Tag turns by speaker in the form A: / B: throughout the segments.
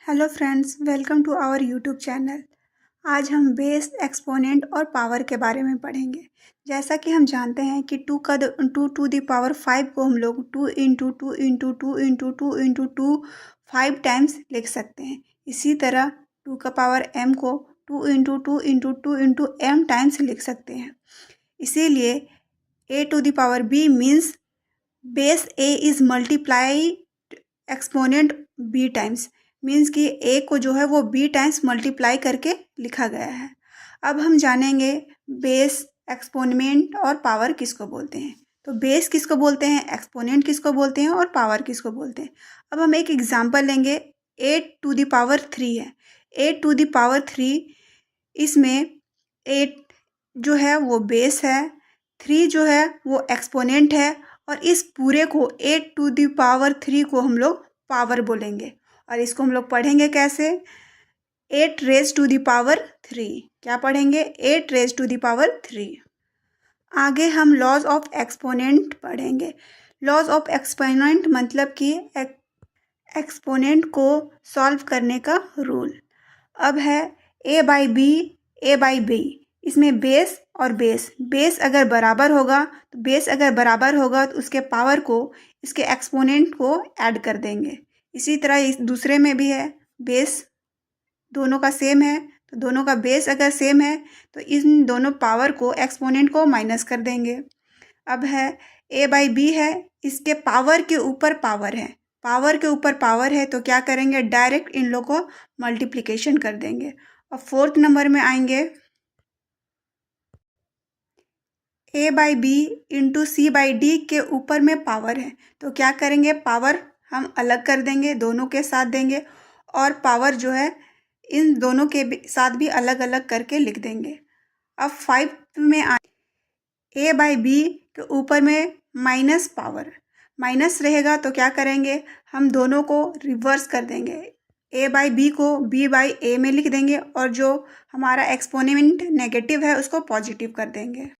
A: Hello friends, welcome to our YouTube channel. आज हम base, exponent और पावर के बारे में पढ़ेंगे। जैसा कि हम जानते हैं कि 2 टू दी पावर 5 को हम लोग 2 into two into two into two into to 5 times लिख सकते हैं। इसी तरह 2 का पावर m को 2 into two into two into m times लिख सकते हैं। इसीलिए a to the power b means base a is multiply exponent b times, means कि a को जो है वो b टाइम्स मल्टीप्लाई करके लिखा गया है। अब हम जानेंगे बेस, एक्सपोनेंट और पावर किसको बोलते हैं। तो बेस किसको बोलते हैं, एक्सपोनेंट किसको बोलते हैं और पावर किसको बोलते हैं। अब हम एक एग्जांपल लेंगे। 8 टू द पावर 3 है। 8 टू द पावर 3, इसमें 8 जो है वो बेस है, 3 जो है वो एक्सपोनेंट है और इस पूरे को 8 टू द पावर 3 को हम लोग पावर बोलेंगे। और इसको हम लोग पढ़ेंगे कैसे, 8 रेज टू दी पावर 3। क्या पढ़ेंगे, 8 रेज टू दी पावर 3। आगे हम लॉज ऑफ एक्सपोनेंट पढ़ेंगे। लॉज ऑफ एक्सपोनेंट मतलब कि एक्सपोनेंट को सॉल्व करने का रूल। अब है a बाई बी, इसमें बेस और बेस अगर बराबर होगा तो उसके पावर को इसके एक्सपोनेंट को ऐड कर देंगे। इसी तरह इस दूसरे में भी है, बेस दोनों का सेम है तो दोनों का बेस अगर सेम है तो इन दोनों पावर को, एक्सपोनेंट को माइनस कर देंगे। अब है a बाई बी है, इसके पावर के ऊपर पावर है तो क्या करेंगे, डायरेक्ट इन लोगों को मल्टीप्लिकेशन कर देंगे। और 4th नंबर में आएंगे a by B into C by D के ऊपर में पावर है तो क्या करेंगे, पावर हम अलग कर देंगे, दोनों के साथ देंगे और पावर जो है इन दोनों के साथ भी अलग अलग करके लिख देंगे। अब 5 में a बाई बी के ऊपर में माइनस पावर, माइनस रहेगा तो क्या करेंगे, हम दोनों को रिवर्स कर देंगे। a बाई बी को b बाई a में लिख देंगे और जो हमारा एक्सपोनेंट नेगेटिव है उसको पॉजिटिव कर देंगे।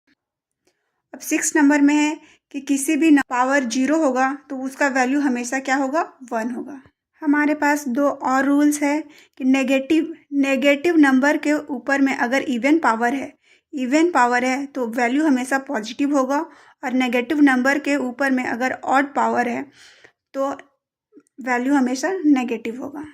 A: अब 6 नंबर में है कि किसी भी पावर 0 होगा तो उसका वैल्यू हमेशा क्या होगा, 1 होगा। हमारे पास 2 और रूल्स है कि नेगेटिव नंबर के ऊपर में अगर इवन पावर है तो वैल्यू हमेशा पॉजिटिव होगा और नेगेटिव नंबर के ऊपर में अगर ऑड पावर है तो वैल्यू हमेशा नेगेटिव होगा।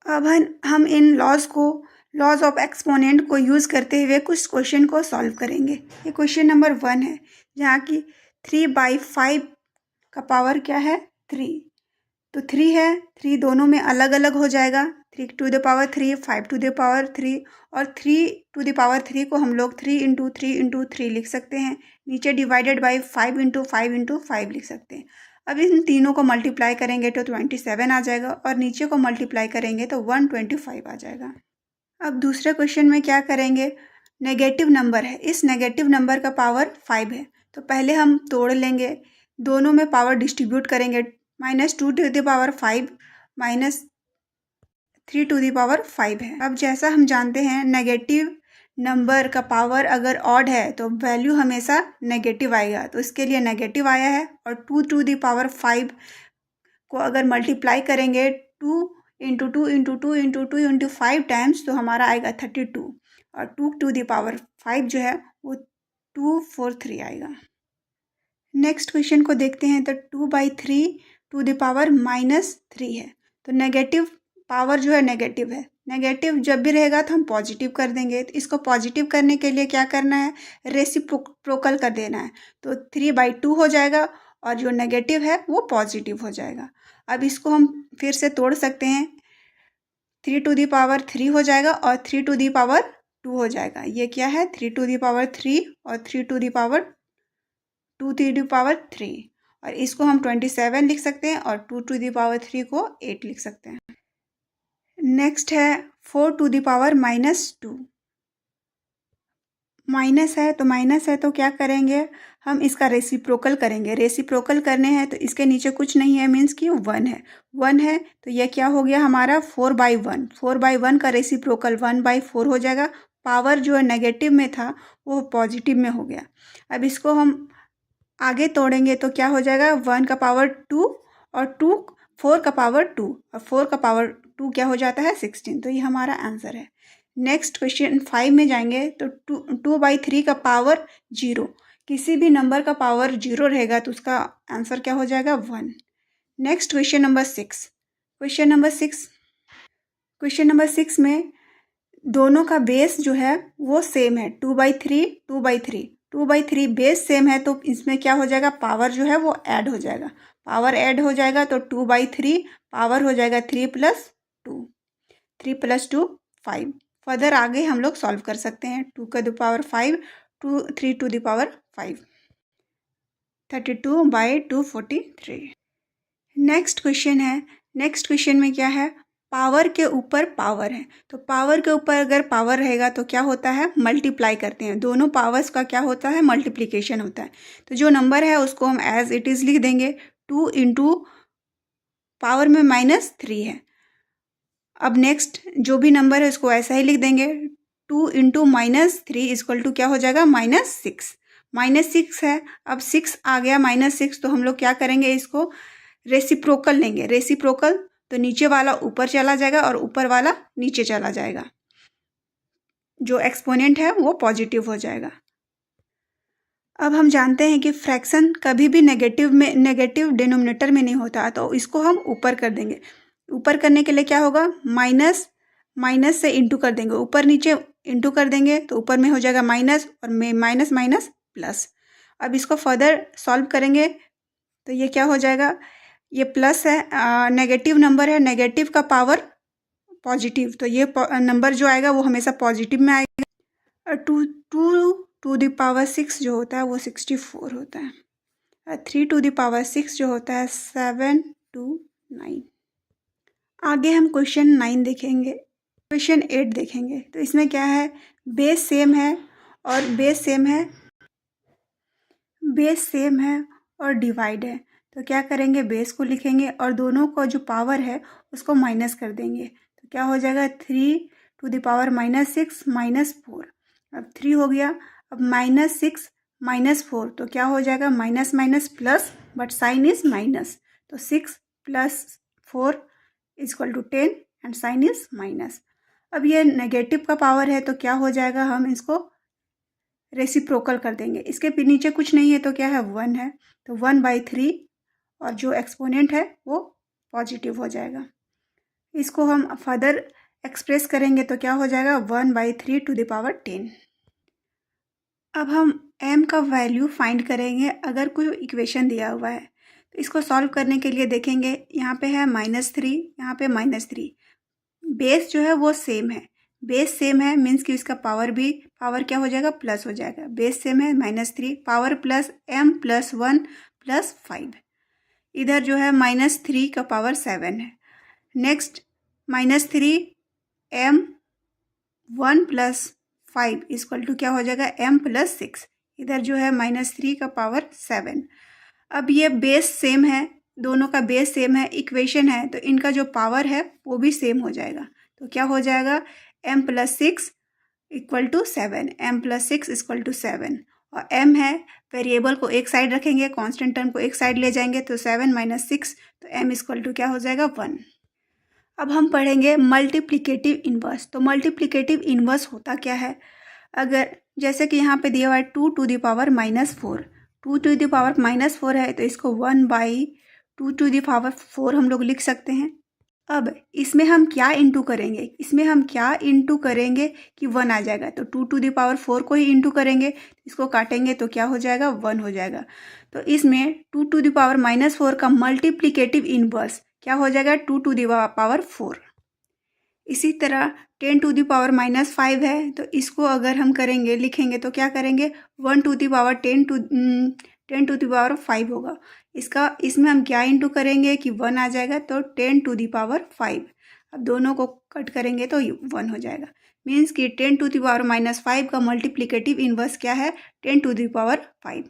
A: अब हम इन लॉज ऑफ एक्सपोनेंट को यूज़ करते हुए कुछ क्वेश्चन को सॉल्व करेंगे। ये क्वेश्चन नंबर 1 है जहाँ की 3 बाई 5 का पावर क्या है, 3। तो 3 है, 3 दोनों में अलग अलग हो जाएगा, 3 to the power 3, 5 to the power 3 और 3 टू द पावर 3 को हम लोग 3 इंटू 3 इंटू 3 लिख सकते हैं। नीचे डिवाइडेड बाई 5 इंटू 5 इंटू 5 लिख सकते हैं। अब इन तीनों को मल्टीप्लाई करेंगे तो 27 आ जाएगा और नीचे को मल्टीप्लाई करेंगे तो 125 आ जाएगा। अब दूसरे क्वेश्चन में क्या करेंगे, नेगेटिव नंबर है, इस नेगेटिव नंबर का पावर 5 है तो पहले हम तोड़ लेंगे, दोनों में पावर डिस्ट्रीब्यूट करेंगे। -2 to the power 5 -3 to the power 5 है। अब जैसा हम जानते हैं नेगेटिव नंबर का पावर अगर ऑड है तो वैल्यू हमेशा नेगेटिव आएगा, तो इसके लिए नेगेटिव आया है। और 2 टू द पावर 5 को अगर मल्टीप्लाई करेंगे 2 into two into two into two into 5 times तो हमारा आएगा 32 और 2 टू द पावर 5 जो है वो 243 आएगा। नेक्स्ट क्वेश्चन को देखते हैं। तो 2 बाई 3 टू द पावर -3 है तो नेगेटिव पावर जो है नेगेटिव है, नेगेटिव जब भी रहेगा तो हम पॉजिटिव कर देंगे। तो इसको पॉजिटिव करने के लिए क्या करना है, रेसिप्रोकल कर देना है तो 3 बाई 2 हो जाएगा और जो नेगेटिव है वो पॉजिटिव हो जाएगा। अब इसको हम फिर से तोड़ सकते हैं, 3 टू दी पावर 3 हो जाएगा और 3 टू दी पावर 2 हो जाएगा। ये क्या है, 3 टू दी पावर 3 और 3 to the power 2 3 to power 3 और इसको हम 27 लिख सकते हैं और 2 टू दी पावर 3 को 8 लिख सकते हैं। नेक्स्ट है 4 टू दी पावर -2, माइनस है तो क्या करेंगे, हम इसका रेसिप्रोकल करेंगे। रेसिप्रोकल करने हैं तो इसके नीचे कुछ नहीं है, मीन्स कि 1 है तो यह क्या हो गया हमारा 4/1 का रेसिप्रोकल 1/4 हो जाएगा। पावर जो है नेगेटिव में था वो पॉजिटिव में हो गया। अब इसको हम आगे तोड़ेंगे तो क्या हो जाएगा, 1 का पावर 2 और 4 का पावर 2 और 4 का पावर 2 क्या हो जाता है 16, तो ये हमारा आंसर है। नेक्स्ट क्वेश्चन 5 में जाएंगे तो 2/3 का पावर 0, किसी भी नंबर का पावर 0 रहेगा तो उसका आंसर क्या हो जाएगा 1। Next question number 6। Question number 6 में दोनों का बेस जो है वो सेम है, 2/3 बेस सेम है, तो इसमें क्या हो जाएगा, पावर जो है वो ऐड हो जाएगा। पावर ऐड हो जाएगा तो 2/3 पावर हो जाएगा 3 + 2 5। फर्दर आगे हम लोग सॉल्व कर सकते हैं। 2 का power 5, 3 to the power 5, 32/243। Next question है। नेक्स्ट क्वेश्चन में क्या है, पावर के ऊपर पावर है, तो पावर के ऊपर अगर पावर रहेगा तो क्या होता है, मल्टीप्लाई करते हैं। दोनों पावर्स का क्या होता है, मल्टीप्लिकेशन होता है। तो जो नंबर है उसको हम एज इट इज़ लिख देंगे। 2 इंटू पावर में -3 है। अब नेक्स्ट जो भी नंबर है उसको ऐसा ही लिख देंगे। 2 इंटू -3 इक्वल टू क्या हो जाएगा, -6। -6 है, अब 6 आ गया -6, तो हम लोग क्या करेंगे, इसको रेसिप्रोकल लेंगे। रेसिप्रोकल तो नीचे वाला ऊपर चला जाएगा और ऊपर वाला नीचे चला जाएगा। जो एक्सपोनेंट है वो पॉजिटिव हो जाएगा। अब हम जानते हैं कि फ्रैक्शन कभी भी नेगेटिव डिनोमिनेटर में नहीं होता, तो इसको हम ऊपर कर देंगे। ऊपर करने के लिए क्या होगा, माइनस से इंटू कर देंगे। ऊपर नीचे इंटू कर देंगे तो ऊपर में हो जाएगा माइनस और में माइनस प्लस। अब इसको फर्दर सॉल्व करेंगे तो ये क्या हो जाएगा, ये प्लस है, नेगेटिव नंबर है, नेगेटिव का पावर पॉजिटिव, तो ये नंबर जो आएगा वो हमेशा पॉजिटिव में आएगा। और 2 टू द पावर 6 जो होता है वो 64 होता है। और 3 टू द पावर 6 जो होता है 7 to 9। आगे हम क्वेश्चन 9 देखेंगे। क्वेश्चन 8 देखेंगे तो इसमें क्या है, बेस सेम है और डिवाइड है। तो क्या करेंगे, बेस को लिखेंगे और दोनों को जो पावर है उसको माइनस कर देंगे। तो क्या हो जाएगा, 3 टू द पावर -6 -4। अब 3 हो गया। अब -6 -4 तो क्या हो जाएगा, minus plus, but sign is minus, तो 6 + 4 = 10 एंड साइन इज माइनस। अब ये नेगेटिव का पावर है तो क्या हो जाएगा, हम इसको रेसिप्रोकल कर देंगे। इसके नीचे कुछ नहीं है तो क्या है, 1 है, तो 1/3 और जो एक्सपोनेंट है वो पॉजिटिव हो जाएगा। इसको हम फर्दर एक्सप्रेस करेंगे तो क्या हो जाएगा, 1/3 टू द पावर 10। अब हम m का वैल्यू फाइंड करेंगे अगर कोई इक्वेशन दिया हुआ है। तो इसको सॉल्व करने के लिए देखेंगे, यहाँ पे है -3, यहाँ पे -3। बेस जो है वो सेम है, मीन्स कि इसका पावर क्या हो जाएगा, प्लस हो जाएगा। बेस सेम है, -3 पावर प्लस m + 1 + 5। इधर जो है -3 का पावर 7 है। नेक्स्ट -3 m 1 + 5 = क्या हो जाएगा, m + 6। इधर जो है -3 का पावर 7। अब ये बेस सेम है, दोनों का बेस सेम है, इक्वेशन है, तो इनका जो पावर है वो भी सेम हो जाएगा। तो क्या हो जाएगा, m + 6 = 7, m + 6 = 7। और m है, वेरिएबल को एक साइड रखेंगे, कांस्टेंट टर्म को एक साइड ले जाएंगे, तो 7 - 6, तो m = क्या हो जाएगा, 1। अब हम पढ़ेंगे मल्टीप्लिकेटिव इन्वर्स। तो मल्टीप्लिकेटिव इन्वर्स होता क्या है, अगर जैसे कि यहाँ पे दिया हुआ है 2 to the power -4, 2 to the power -4 है तो इसको 1/2 टू द पावर 4 हम लोग लिख सकते हैं। अब इसमें हम क्या इंटू करेंगे, कि 1 आ जाएगा, तो 2 टू द पावर 4 को ही इंटू करेंगे, इसको काटेंगे तो क्या हो जाएगा, 1 हो जाएगा। तो इसमें 2 टू द पावर -4 का मल्टीप्लिकेटिव इन्वर्स क्या हो जाएगा, 2 टू द पावर 4। इसी तरह 10 टू द पावर -5 है, तो इसको अगर हम लिखेंगे तो क्या करेंगे, 1 to the power 10 to the power 5 होगा। इसमें हम क्या इंटू करेंगे कि 1 आ जाएगा, तो 10 टू द पावर 5। अब दोनों को कट करेंगे तो 1 हो जाएगा, मीन्स कि 10 टू द पावर -5 का मल्टीप्लिकेटिव इन्वर्स क्या है, 10 टू द पावर 5।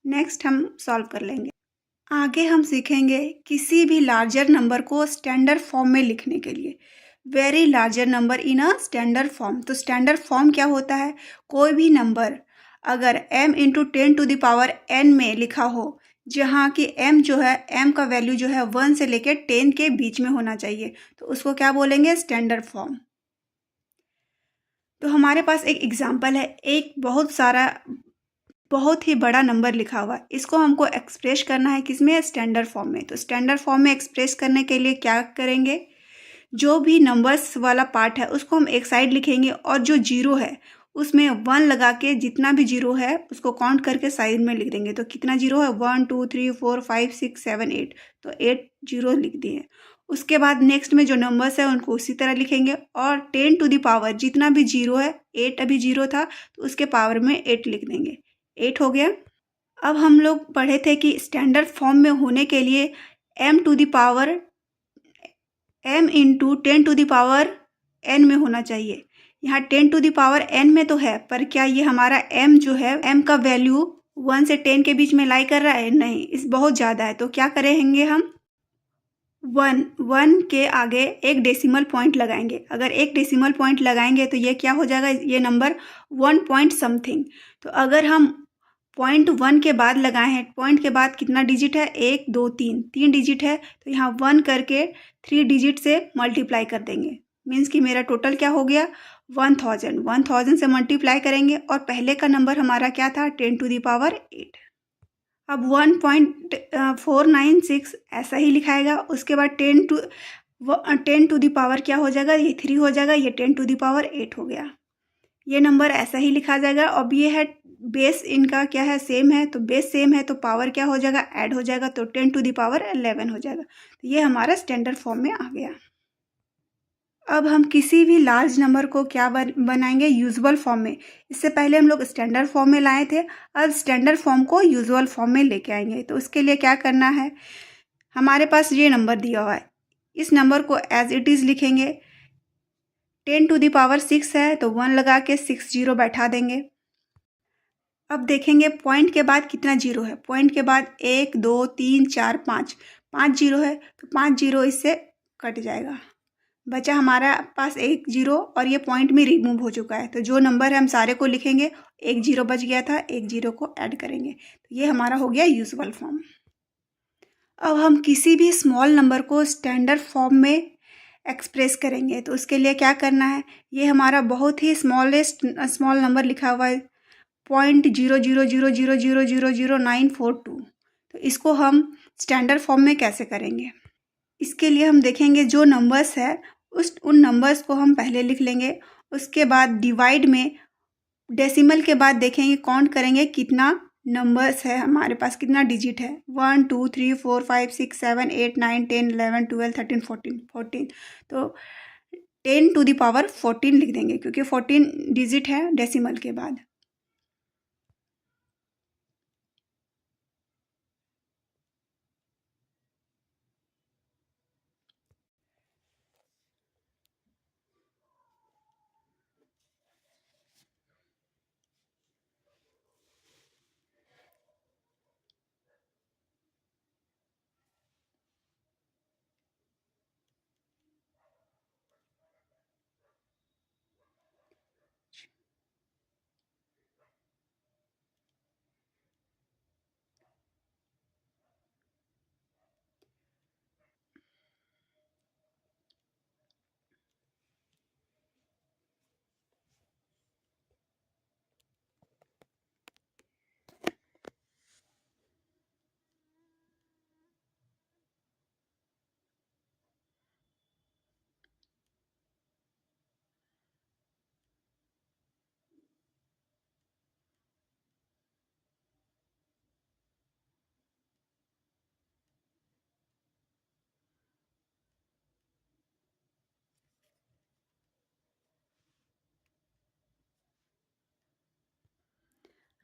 A: नेक्स्ट हम सॉल्व कर लेंगे। आगे हम सीखेंगे किसी भी लार्जर नंबर को स्टैंडर्ड फॉर्म में लिखने के लिए, very larger number in a standard form. तो स्टैंडर्ड फॉर्म क्या होता है, कोई भी नंबर अगर m × 10 to the power n में लिखा हो, जहाँ कि m जो है, m का वैल्यू जो है 1 से लेकर 10 के बीच में होना चाहिए, तो उसको क्या बोलेंगे? Standard form. तो हमारे पास एक एग्जाम्पल है, एक बहुत ही बड़ा नंबर लिखा हुआ है, इसको हमको एक्सप्रेस करना है किसमें? स्टैंडर्ड फॉर्म में। तो स्टैंडर्ड फॉर्म में एक्सप्रेस करने के लिए क्या करेंगे? जो भी नंबर्स वाला पार्ट है उसको हम एक साइड लिखेंगे और जो जीरो है उसमें 1 लगा के जितना भी जीरो है उसको काउंट करके साइड में लिख देंगे। तो कितना जीरो है? 1 2 3 4 5 6 7 8, तो 8 जीरो लिख दिए। उसके बाद नेक्स्ट में जो नंबर्स है उनको उसी तरह लिखेंगे और 10 टू द पावर जितना भी जीरो है, 8 अभी जीरो था तो उसके पावर में 8 लिख देंगे। 8 हो गया। अब हम लोग पढ़े थे कि स्टैंडर्ड फॉर्म में होने के लिए m to the power m into 10 to the power n में होना चाहिए। यहाँ 10 टू द पावर n में तो है, पर क्या ये हमारा m जो है, m का वैल्यू 1 से 10 के बीच में लाई कर रहा है? नहीं, इस बहुत ज़्यादा है। तो क्या करेंगे हम? 1 के आगे एक डेसिमल पॉइंट लगाएंगे। अगर एक डेसिमल पॉइंट लगाएंगे तो ये क्या हो जाएगा? ये नंबर 1 पॉइंट समथिंग। तो अगर हम पॉइंट 1 के बाद लगाए हैं, पॉइंट के बाद कितना डिजिट है? 1 2 3, 3 डिजिट है, तो यहाँ 1 करके 3 डिजिट से मल्टीप्लाई कर देंगे। मीन्स कि मेरा टोटल क्या हो गया? 1000। 1000 से मल्टीप्लाई करेंगे और पहले का नंबर हमारा क्या था? 10 टू द पावर 8। अब 1.496 ऐसा ही लिखाएगा। उसके बाद 10 टू द पावर क्या हो जाएगा? ये 3 हो जाएगा, ये 10 टू द पावर 8 हो गया। ये नंबर ऐसा ही लिखा जाएगा। अब ये है बेस, इनका क्या है? सेम है, तो बेस सेम है तो पावर क्या हो जाएगा? ऐड हो जाएगा, तो 10 टू द पावर 11 हो जाएगा। तो ये हमारा स्टैंडर्ड फॉर्म में आ गया। अब हम किसी भी लार्ज नंबर को क्या बनाएंगे? यूजुअल फॉर्म में। इससे पहले हम लोग स्टैंडर्ड फॉर्म में लाए थे, अब स्टैंडर्ड फॉर्म को यूजुअल फॉर्म में लेके आएंगे। तो उसके लिए क्या करना है? हमारे पास ये नंबर दिया हुआ है, इस नंबर को एज इट इज़ लिखेंगे। 10 टू द पावर 6 है तो 1 लगा के 6 जीरो बैठा देंगे। अब देखेंगे पॉइंट के बाद कितना जीरो है। पॉइंट के बाद 1 2 3 4 5, 5 जीरो है, तो 5 जीरो इससे कट जाएगा। बचा हमारा पास एक जीरो और ये पॉइंट में रिमूव हो चुका है। तो जो नंबर है हम सारे को लिखेंगे, एक जीरो बच गया था, एक जीरो को ऐड करेंगे। तो ये हमारा हो गया यूजुअल फॉर्म। अब हम किसी भी स्मॉल नंबर को स्टैंडर्ड फॉर्म में एक्सप्रेस करेंगे, तो उसके लिए क्या करना है? ये हमारा बहुत ही स्मॉल नंबर लिखा हुआ है, 0.0000000942। तो इसको हम स्टैंडर्ड फॉर्म में कैसे करेंगे? इसके लिए हम देखेंगे जो नंबर्स है उन नंबर्स को हम पहले लिख लेंगे। उसके बाद डिवाइड में डेसिमल के बाद देखेंगे, काउंट करेंगे कितना नंबर्स है हमारे पास, कितना डिजिट है। 1 2 3 4 5 6 7 8 9 10 11 12 13 14। तो 10 टू द पावर 14 लिख देंगे क्योंकि 14 डिजिट है डेसिमल के बाद।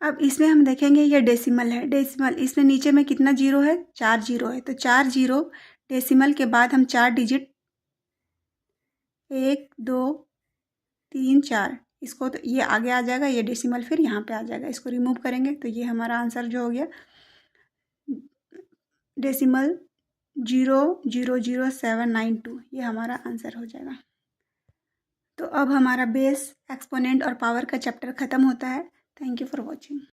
A: अब इसमें हम देखेंगे ये डेसिमल है, डेसिमल इसमें नीचे में कितना जीरो है? 4 जीरो है। तो 4 जीरो डेसिमल के बाद हम 4 डिजिट 1 2 3 4, इसको तो ये आगे आ जाएगा, ये डेसिमल फिर यहाँ पे आ जाएगा। इसको रिमूव करेंगे तो ये हमारा आंसर जो हो गया डेसिमल 0.00792, ये हमारा आंसर हो जाएगा। तो अब हमारा बेस, एक्सपोनेंट और पावर का चैप्टर ख़त्म होता है। Thank you for watching.